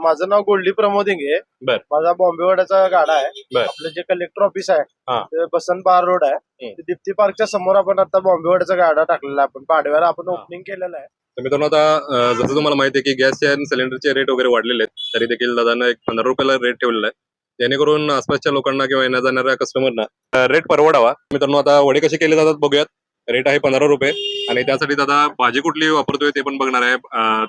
माझं नाव गोल्डी प्रमोद इंगे. बर. माझा बॉम्बेवाड्याचा गाडा आहे. बर. आपलं जे कलेक्टर ऑफिस आहे हा. ते बसंत बार रोड आहे. ते दीप्ती पार्कच्या समोर आपण आता बॉम्बेवाड्याचा गाडा टाकलेला आहे. आपण पाडव्याला आपण हा. ओपनिंग केलेलं आहे. तर मित्रांनो आता जसं तुम्हाला माहिती आहे की गॅसचे आणि सिलेंडरचे रेट वगैरे वाढलेले आहेत, तरी देखील दादांना एक 15 रुपयाला रेट ठेवलेला आहे, जेणेकरून आसपासच्या लोकांना किंवा येण्या जाणाऱ्या कस्टमरना रेट परवडावा. मित्रांनो आता वडे कसे केले जातात बघूयात. रेट आहे 15 रुपये आणि त्यासाठी दादा भाजी कुठली वापरतोय ते पण बघणार आहे,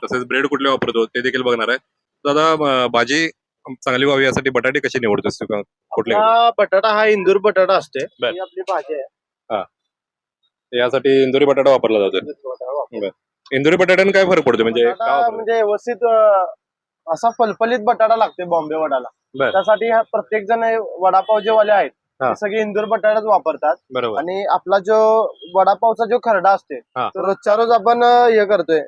तसेच ब्रेड कुठले वापरतो ते देखील बघणार आहे. दादा भाजी चांगली व्हावी यासाठी बटाटे कसे निवडतोस तू, कुठले? हा बटाटा हा इंदूर बटाटा असते. बर. ही आपली भाजी आहे. यासाठी इंदुरी बटाटा वापरला जातो. इंदुरी बटाट्याने काय फरक पडतो म्हणजे बटाटा म्हणजे व्यवस्थित असा फलफलीत बटाटा लागते बॉम्बे वडाला. बर. त्यासाठी हा प्रत्येक जण वडापाव जे वाले आहेत हा. ते सगळे इंदूर बटाटाच वापरतात. बरोबर. आणि आपला जो वडापावचा जो खरडा असते हा. तो रोजच्या रोज आपण हे करतोय,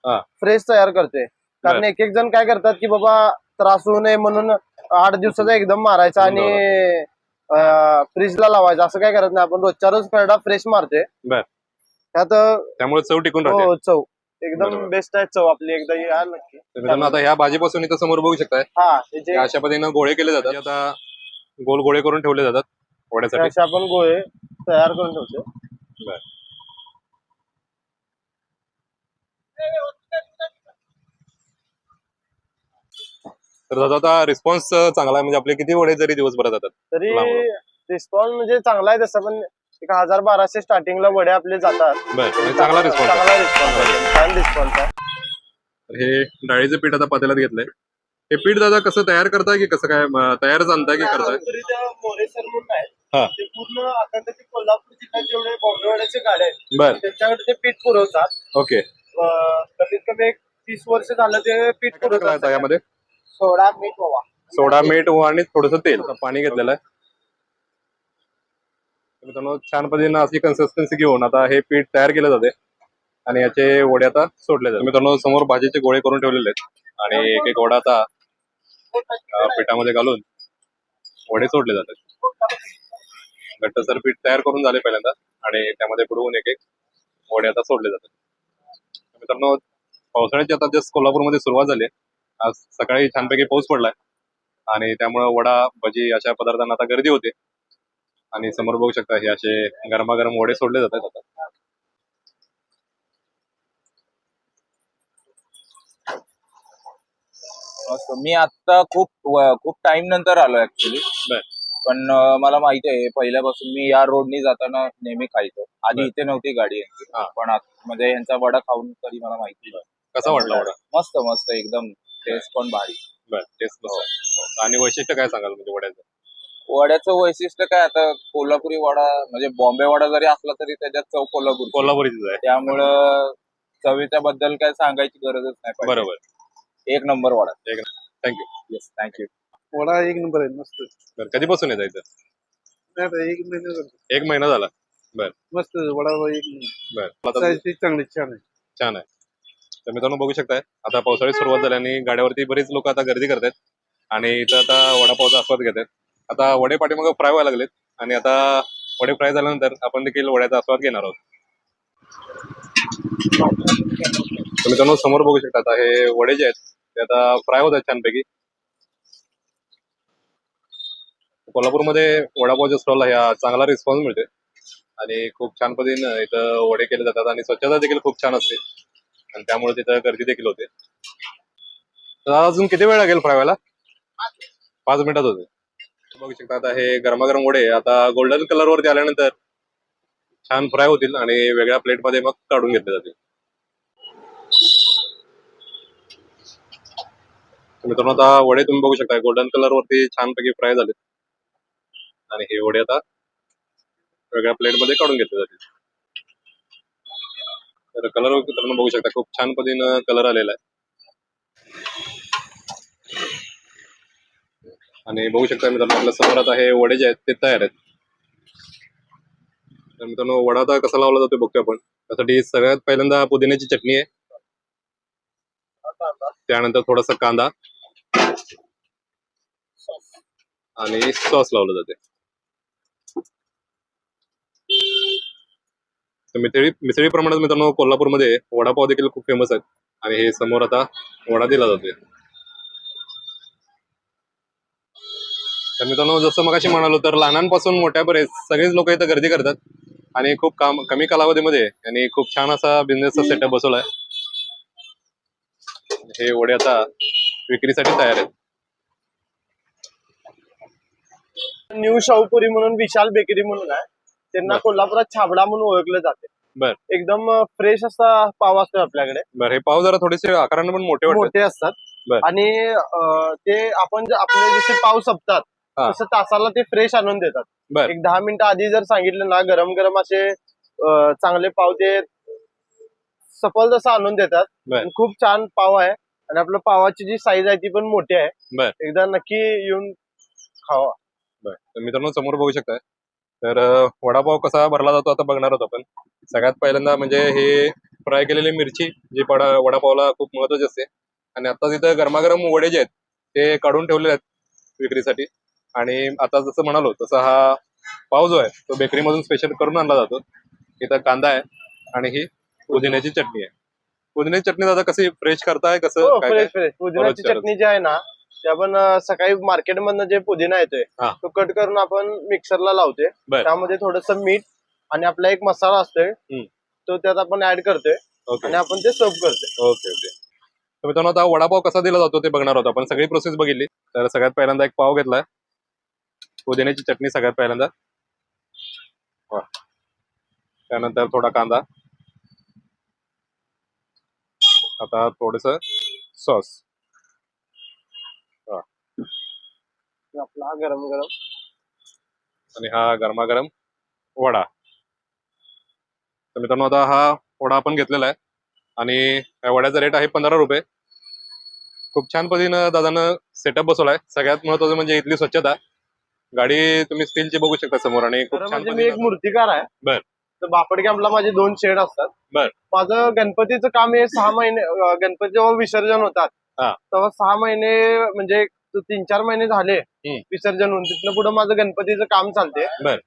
हा. फ्रेश तयार करतोय. कारण एक एक जण काय करतात की बाबा त्रास होऊ नये म्हणून 8 दिवसाचा एकदम मारायचा आणि फ्रीजला लावायचा, असं काय करत नाही. आपण रोजच्या रोज खरडा फ्रेश मारतोय. बर. त्यात त्यामुळे चव टिकून राहते. हो, चव एकदम बरोबर. बेस्ट आहे. चव आपली एकदा या नक्की. तर मित्रांनो आता ह्या भाजीपासून इथं समोर बघू शकताय हा, हे अशा पद्धतीनं गोळे केले जातात. आता गोल गोळे करून ठेवले जातात वड्यासाठी. असे आपण गोळे तयार करून ठेवतो. बर. तर दादा आता रिस्पॉन्स चांगला आहे, म्हणजे आपले किती वडे जरी दिवसभरात जातात? तरी लांबून. रिस्पॉन्स म्हणजे चांगला आहे तसं, पण 1000-1200 स्टार्टिंगला वडे आपले जातात. बर. चांगला रिस्पॉन्स चांगला रिस्पॉन्स आहे, छान रिस्पॉन्स आहे. हे डाळीचं पीठ आता पातेल्यात घेतलंय. हे पीठ दादा कसं तयार करताय की कसं काय तयारच आणताय की करताय? मोरे सर म्हणून आहे, हा. ते पूर्ण अखंड ते कोल्हापूर जिल्ह्यात जेवढे बॉम्बेवाड्याचे गाडे आहेत बर. त्यांच्याकडे ते पीठ पुरवतात. ओके. कमीत कमी एक 30 वर्ष झालं ते पीठ पुरवतात. यामध्ये सोडा, मीठ, ओवा. सोडा, मीठ आणि थोडंसं तेल, पाणी घेतलेलं आहे. मित्रांनो छान पद्धतीनं अशी कन्सिस्टन्सी घेऊन आता हे पीठ तयार केलं जाते आणि याचे वडे आता सोडले जातात. मित्रांनो समोर भाजीचे गोळे करून ठेवलेले आहेत आणि एक एक वडा आता पिठामध्ये घालून वडे सोडले जातात. घट्टसर पीठ तयार करून झाले पहिल्यांदा आणि त्यामध्ये बुडवून एक एक वडे आता सोडले जातात. मित्रांनो पावसाळ्याची आता जस्ट कोल्हापूरमध्ये सुरुवात झाली आहे. आज सकाळी छानपैकी पाऊस पडलाय आणि त्यामुळे वडा भजी अशा पदार्थांना आता गर्दी होते आणि समोर बघू शकता हे असे गरमागरम वडे सोडले जातात आता. मी आता खूप टाइम नंतर आलो ऍक्च्युली. पण मला माहिती आहे पहिल्यापासून मी या रोडनी जाताना नेहमी खायचो. आधी इथे नव्हती गाडी यांची, पण म्हणजे यांचा वडा खाऊन तरी मला माहिती आहे. कसा वाटला वडा? मस्त मस्त एकदम, टेस्ट पण भारी. टेस्ट आणि वैशिष्ट्य काय सांगाल म्हणजे वड्याचं? वड्याचं वैशिष्ट्य काय, आता कोल्हापुरी वडा म्हणजे बॉम्बे वडा जरी असला तरी त्याच्यात चव कोल्हापुरीच आहे, त्यामुळं चवीच्या बद्दल काय सांगायची गरजच नाही. बरोबर. एक number vada. Thank you. Yes, thank you. Vada एक नंबर आहे, मस्त. कधीपासून येत इथं? एक महिना झाला. बर. मस्त वडा एक चांगली छान आहे. तर मित्रांनो बघू शकताय आता पावसाळी सुरुवात झाली आणि गाड्यावरती बरीच लोक आता गर्दी करतात आणि इथं आता वडापावचा आस्वाद घेतात. आता वडे पाठीमागं फ्राय व्हायला लागलेत आणि आता वडे फ्राय झाल्यानंतर आपण देखील वड्याचा आस्वाद घेणार आहोत. तर मित्रांनो समोर बघू शकता आता हे वडे जे आहेत ते आता फ्राय होत आहेत छानपैकी. कोल्हापूरमध्ये वडापावच्या स्टॉलला ह्या चांगला रिस्पॉन्स मिळते आणि खूप छान पद्धतीनं इथं वडे केले जातात आणि स्वच्छता देखील खूप छान असते आणि त्यामुळे तिथं गर्दी देखील होते. तर अजून किती वेळ लागेल फ्राय व्हायला? 5 मिनिटात होते. बघू शकता आता हे गरमागरम वडे आता गोल्डन कलर वरती आल्यानंतर छान फ्राय होतील आणि वेगळ्या प्लेट मध्ये मग काढून घेतले जातील. मित्रांनो आता वडे तुम्ही बघू शकता गोल्डन कलर वरती छानपैकी फ्राय झाले आणि हे वडे आता वेगळ्या प्लेट मध्ये काढून घेतले जातील. तर कलर मित्रांनो बघू शकता खूप छान पद्धतीनं कलर आलेला आहे आणि बघू शकता मित्रांनो आपल्या समोर आता हे वडे जे आहेत ते तयार आहेत. तर मित्रांनो वडा आता कसा लावला जातो बघतो आपण. त्यासाठी सगळ्यात पहिल्यांदा पुदिन्याची चटणी आहे, त्यानंतर थोडासा कांदा आणि सॉस लावलं जाते. मिसळी प्रमाणात मित्रांनो कोल्हापूरमध्ये वडापाव देखील खूप फेमस आहेत आणि हे समोर आता वडा दिला जातोय. तर मित्रांनो जसं मगाशी म्हणालो तर लहानांपासून मोठ्यापर्यंत सगळेच लोक इथं गर्दी करतात आणि खूप कमी कालावधीमध्ये यांनी खूप छान असा बिझनेसचा सेटअप बसवलाय. हे वडे आता विक्रीसाठी तयार आहेत. न्यू शाहूपुरी म्हणून विशाल बेकरी म्हणून आहे, त्यांना बर. कोल्हापुरात छाबडा म्हणून ओळखलं जाते. बर एकदम फ्रेश असा पाव असतो आपल्याकडे, बर हे पाव जरा थोडेसे आकाराने पण मोठे वाटतात. मोठे असतात. बर. आणि ते आपण आपले जसे पाव संपतात हा. तसं तासाला ते फ्रेश आणून देतात. बर एक 10 मिनिटं आधी जर सांगितलं ना, गरम गरम असे चांगले पाव ते सफल जसं आणून देतात. बर. खूप छान पाव आहे आणि आपलं पावाची जी साईज आहे ती पण मोठी आहे. बर एकदा नक्की येऊन खावा. बर तर मित्रांनो समोर बघू शकताय. तर वडापाव कसा भरला जातो आता बघणार आहोत आपण. सगळ्यात पहिल्यांदा म्हणजे हे फ्राय केलेली मिरची जी वडापावला खूप महत्वाची असते. आणि आता तिथं गरमागरम वडे जे आहेत ते काढून ठेवले आहेत विक्रीसाठी. आणि आता जसं म्हणालो तसं हा पाव जो आहे तो बेकरीमधून स्पेशल करून आणला जातो. इथं कांदा आहे आणि ही पुदिन्याची चटणी आहे. पुदिन्याची चटणी दादा कशी फ्रेश करताय कसं हो, काय फ्रेश काय? फ्रेश पुदिन्याची बरोबर. चटणी जी आहे ना, ते आपण सकाळी मार्केटमधनं जे पुदिना येतोय हा. तो कट करून आपण मिक्सरला लावतोय. बर. त्यामध्ये थोडस मीठ आणि आपला एक मसाला असतोय तो त्यात आपण ऍड करतोय ओके आणि आपण ते सर्व करतोय. Okay okay. तर मित्रांनो आता वडापाव कसा दिला जातो ते बघणार आहोत आपण. सगळी प्रोसेस बघितली. तर सगळ्यात पहिल्यांदा एक पाव घेतलाय, पुदिन्याची चटणी सगळ्यात पहिल्यांदा, वा. त्यानंतर थोडा कांदा, आता थोडस सॉस, आपला गरम गरम आणि हा गरमागरम वडा. तर मित्रांनो आता हा वडा आपण घेतलेला आहे आणि या वड्याचा रेट आहे 15 रुपये. खूप छान पद्धतीनं दादानं सेटअप बसवलाय. सगळ्यात महत्वाचं म्हणजे इथली स्वच्छता. गाडी तुम्ही स्टीलची बघू शकता समोर आणि खूप खरं छान म्हणजे मी एक पद्धतीनं. मूर्तिकार आहे. बर. तर बापड कॅम्पला माझे 2 शेड असतात. बर. माझं गणपतीचं काम हे 6 महिने गणपती जेव्हा विसर्जन होतात हा. तेव्हा 6 महिने म्हणजे 3-4 महिने झाले विसर्जन होऊन तिथनं पुढे माझं गणपतीचं काम चालते. बर.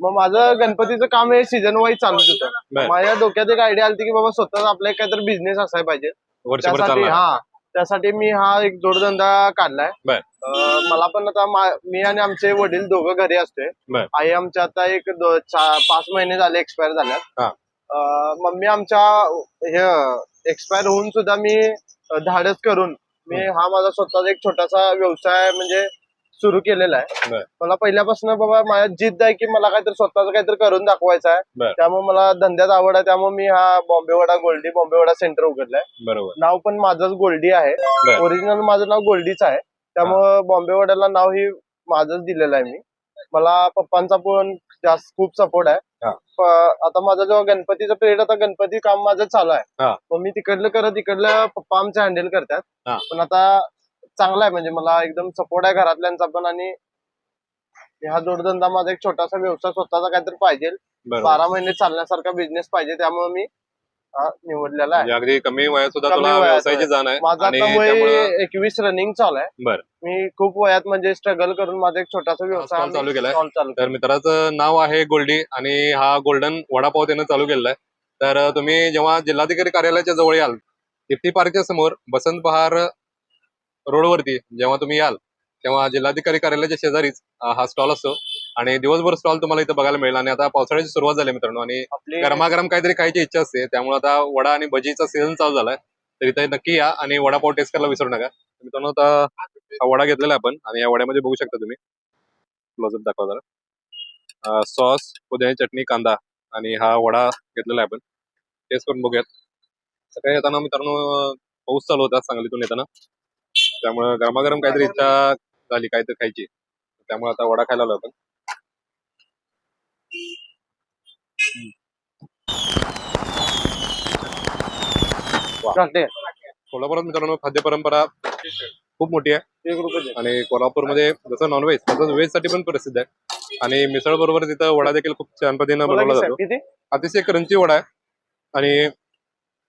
मग माझं गणपतीचं काम हे सीझन वाईज चालूच बर. होतं. माझ्या डोक्यात एक आयडिया आली की बाबा स्वतः आपला एक काहीतरी बिझनेस असायला पाहिजे. वर्षभर त्यासाठी चालणार. त्यासाठी मी हा एक जोडधंदा काढलाय. बर. मला पण आता मी आणि आमचे वडील दोघं घरी असतोय. बर. आई आमच्या आता एक 5 महिने झाले एक्सपायर झाल्यात. हा. मम्मी आमच्या हे एक्सपायर होऊन सुद्धा मी धाडस करून मी हा माझा स्वतःचा एक छोटासा व्यवसाय म्हणजे सुरू केलेला आहे. बर. मला पहिल्यापासून बाबा माझ्या जिद्द आहे की मला काहीतरी स्वतःच काहीतरी करून दाखवायचं आहे. बर. त्यामुळे मला धंद्यात आवड आहे. त्यामुळे मी हा बॉम्बे वडा गोल्डी बॉम्बे वडा सेंटर उघडलाय. बरोबर. नाव पण माझंच गोल्डी आहे. बर. ओरिजिनल माझं नाव गोल्डीच आहे. त्यामुळं बॉम्बे वड्याला नाव ही माझंच दिलेलं आहे मी. मला पप्पांचा पण जास्त खूप सपोर्ट आहे. आता माझा जेव्हा गणपतीचा पिरियड आता गणपती काम माझं चालू आहे. मग मी तिकडलं करत इकडलं पप्पा आमचे हँडल करतात. पण आता चांगला आहे म्हणजे मला एकदम सपोर्ट आहे घरातल्यांचा पण. आणि हा जोडधंदा माझा एक छोटासा व्यवसाय स्वतःचा काहीतरी पाहिजे. 12 महिने चालण्यासारखा बिझनेस पाहिजे. त्यामुळे मी हा निवडलेला आहे. म्हणजे अगदी कमी वयात सुद्धा कमी तुला वयात व्यवसायाची जाण आहे. माझं आणि आता वय त्यामुळं 21 रनिंग चालू आहे. बर. मी खूप वयात म्हणजे स्ट्रगल करून माझा एक छोटासा व्यवसाय स्टॉल चालू केलाय. चालू तर मित्राचं नाव आहे गोल्डी आणि हा गोल्डन वडापाव त्यानं चालू केलेला आहे. तर तुम्ही जेव्हा जिल्हाधिकारी कार्यालयाच्या जवळ याल, किफ्टी पार्कच्या समोर बसंत बहार रोडवरती जेव्हा तुम्ही याल तेव्हा जिल्हाधिकारी कार्यालयाच्या शेजारीच हा स्टॉल असतो. आणि दिवसभर स्टॉल तुम्हाला इथं बघायला मिळेल. आणि आता पावसाळ्याची सुरुवात झाली मित्रांनो आणि आपली गरमागरम काहीतरी खायची इच्छा असते. त्यामुळे आता वडा आणि भजीचा सीझन चालू झालाय. तर इथे नक्की या आणि वडापाव टेस्ट करायला विसरू नका. मित्रांनो आता हा वडा घेतलेला आपण आणि या वड्यामध्ये बघू शकता तुम्ही क्लोजअप दाखवा जरा. सॉस, पुदिन्याची चटणी, कांदा आणि हा वडा घेतलेला आहे आपण. टेस्ट करून बघूयात. सकाळी येताना मित्रांनो पाऊस चालू होता सांगलीतून येताना. त्यामुळे गरमागरम काहीतरी इच्छा झाली काहीतरी खायची. त्यामुळे आता वडा खायला आलो आपण. चालते. कोल्हापुरात मित्रांनो खाद्य परंपरा खूप मोठी आहे. 1 रुपये आणि कोल्हापूरमध्ये जसं नॉनव्हेज तसंच व्हेज साठी पण प्रसिद्ध आहे. आणि मिसळ बरोबर तिथं वडा देखील खूप छान पद्धतीनं बनवला जातो. किती अतिशय क्रंची वडा आहे आणि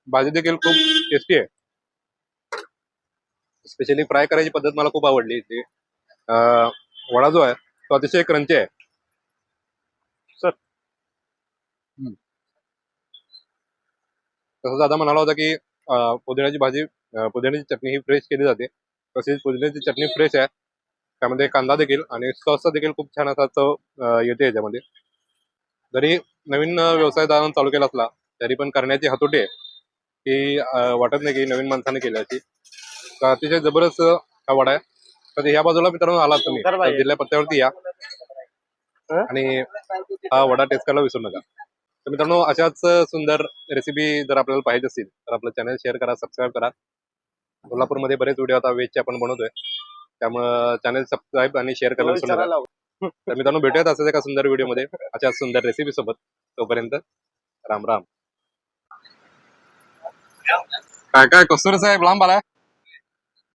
भाजी देखील खूप टेस्टी आहे. स्पेशली फ्राय करायची पद्धत मला खूप आवडली. ती वडा जो आहे तो अतिशय क्रंची आहे. सर तसंच दादा म्हणाला होता की पुदिन्याची भाजी पुदिन्याची चटणी ही फ्रेश केली जाते. तसेच पुदिन्याची चटणी फ्रेश आहे. त्यामध्ये कांदा देखील आणि सॉस देखील खूप छान असा चव येते याच्यामध्ये. जरी नवीन व्यवसाय चालू केला असला तरी पण करण्याची हातोटी आहे की वाटत नाही की नवीन माणसाने केल्याची. तर अतिशय जबरदस्त हा वडा आहे. तर या बाजूला मित्रांनो आलात तुम्ही तर बाई. तर दिलेल्या पत्त्यावरती या आणि हा वडा टेस्ट करायला विसरू नका. तर मित्रांनो अशाच सुंदर रेसिपी जर आपल्याला पाहिजे असतील तर आपलं चॅनल शेअर करा, सबस्क्राईब करा. कोल्हापूरमध्ये बरेच व्हिडिओ आता व्हेजचे आपण बनवतोय, त्यामुळे चॅनल सबस्क्राईब आणि शेअर करायला विसरू नका. विचारायला हवं. तर मित्रांनो भेटूयात असंच एका सुंदर व्हिडिओमध्ये अशा सुंदर रेसिपी सोबत. तोपर्यंत राम राम. काय काय कस्तुरी साहेब लांब आलाय.